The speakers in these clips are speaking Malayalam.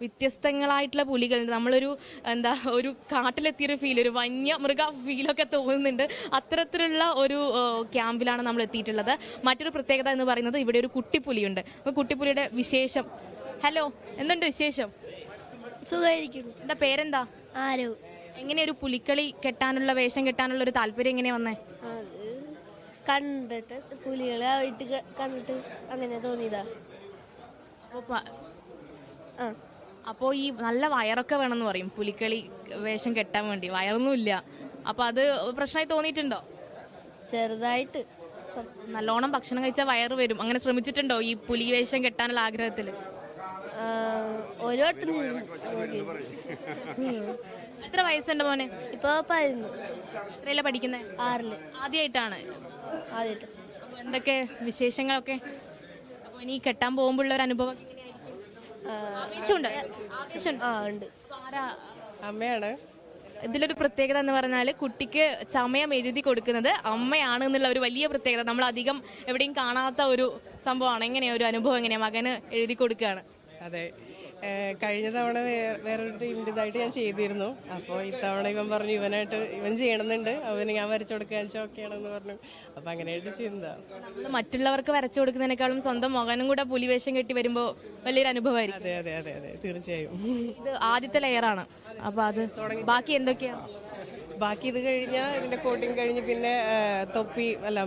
വ്യത്യസ്തങ്ങളായിട്ടുള്ള പുലികളുണ്ട്. നമ്മളൊരു ഒരു കാട്ടിലെത്തിയൊരു ഫീൽ, ഒരു വന്യമൃഗ ഫീലൊക്കെ തോന്നുന്നുണ്ട്. അത്തരത്തിലുള്ള ഒരു ക്യാമ്പിലാണ് നമ്മൾ എത്തിയിട്ടുള്ളത്. മറ്റൊരു പ്രത്യേകത എന്ന് പറയുന്നത് ഇവിടെ ഒരു കുട്ടിപ്പുലിയുണ്ട്. അപ്പോൾ കുട്ടിപ്പുലിയുടെ വിശേഷം. ഹലോ, എന്തുണ്ട് വിശേഷം? സുഖമായിരിക്കുന്നു. എന്താ പേരെന്താ? ആരോ എങ്ങനെ ഒരു പുലിക്കളി കെട്ടാനുള്ള വേഷം കെട്ടാനുള്ള ഒരു താല്പര്യം എങ്ങനെയാ വന്നേ? കണ്ടിട്ട് പുലികളെ ആയിട്ട് കണ്ടിട്ട് അങ്ങനെ തോന്നിയതാ. അപ്പോൾ ഈ നല്ല വയറൊക്കെ വേണമെന്ന് പറയും പുലിക്കളി വേഷം കെട്ടാൻ വേണ്ടി. വയറൊന്നുമില്ല. അപ്പൊ അത് പ്രശ്നമായി തോന്നിയിട്ടുണ്ടോ? ചെറുതായിട്ട്. നല്ലോണം ഭക്ഷണം കഴിച്ചാൽ വയറ് വരും. അങ്ങനെ ശ്രമിച്ചിട്ടുണ്ടോ ഈ പുലി വേഷം കെട്ടാനുള്ള ആഗ്രഹത്തിൽ? ഒരു വട്ടം എത്ര വയസ്സുണ്ട് മോനെ? ഇപ്പൊ 11. എത്രയല്ല പഠിക്കുന്നത്? 6. ആദ്യമായിട്ടാണ്? ആദ്യമായിട്ട്. എന്തൊക്കെ വിശേഷങ്ങളൊക്കെ? അപ്പോൾ ഇനി കെട്ടാൻ പോകുമ്പോഴുള്ള ഒരു അനുഭവം ഉണ്ട്. അമ്മയാണ്. ഇതിലൊരു പ്രത്യേകത എന്ന് പറഞ്ഞാൽ കുട്ടിക്ക് ചമയം എഴുതി കൊടുക്കുന്നത് അമ്മയാണ് എന്നുള്ള ഒരു വലിയ പ്രത്യേകത. നമ്മൾ അധികം എവിടെയും കാണാത്ത ഒരു സംഭവമാണ്. എങ്ങനെയാ ഒരു അനുഭവം? എങ്ങനെയാ മകന് എഴുതി കൊടുക്കുകയാണ്? അതെ, കഴിഞ്ഞ തവണ വേറൊരു ടീമിൻ്റെതായിട്ട് ഞാൻ ചെയ്തിരുന്നു. അപ്പോൾ ഇത്തവണ ഇവൻ പറഞ്ഞു ഇവൻ ചെയ്യണമെന്നുണ്ട്, അവന് ഞാൻ വരച്ചു കൊടുക്കാൻ ഓക്കെയാണെന്ന് പറഞ്ഞു. അപ്പം അങ്ങനെയായിട്ട് ചെയ്യുന്നതാണ്. നമ്മൾ മറ്റുള്ളവർക്ക് വരച്ചു കൊടുക്കുന്നതിനേക്കാളും സ്വന്തം മകനും കൂടെ പുലിവേഷം കെട്ടി വരുമ്പോൾ വലിയൊരു അനുഭവമായിരിക്കും. അതെ അതെ അതെ അതെ, തീർച്ചയായും. ഇത് ആദ്യത്തെ ലെയറാണ്. അപ്പോൾ അത് ബാക്കി എന്തൊക്കെയാണ്? ബാക്കി ഇത് കഴിഞ്ഞാൽ ഇതിൻ്റെ കോട്ടിങ് കഴിഞ്ഞ് പിന്നെ തൊപ്പി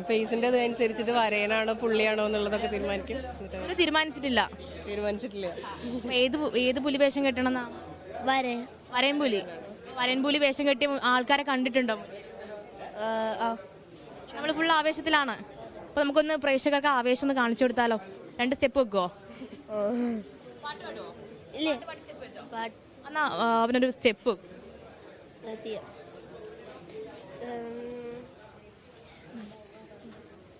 ഫേസിൻ്റെ ഇതനുസരിച്ചിട്ട് വരയനാണോ പുള്ളിയാണോ എന്നുള്ളതൊക്കെ തീരുമാനിക്കും. തീരുമാനിച്ചിട്ടില്ല. ഏത് പുലി വേഷം കെട്ടണം? വരൻപുലി വേഷം കെട്ടിയ ആൾക്കാരെ കണ്ടിട്ടുണ്ടോ? നമ്മൾ ഫുൾ ആവേശത്തിലാണ്. അപ്പൊ നമുക്കൊന്ന് പ്രേക്ഷകർക്ക് ആവേശം ഒന്ന് കാണിച്ചു കൊടുത്താലോ? 2 സ്റ്റെപ്പ് വെക്കുവോ? എന്നാ അവനൊരു സ്റ്റെപ്പ്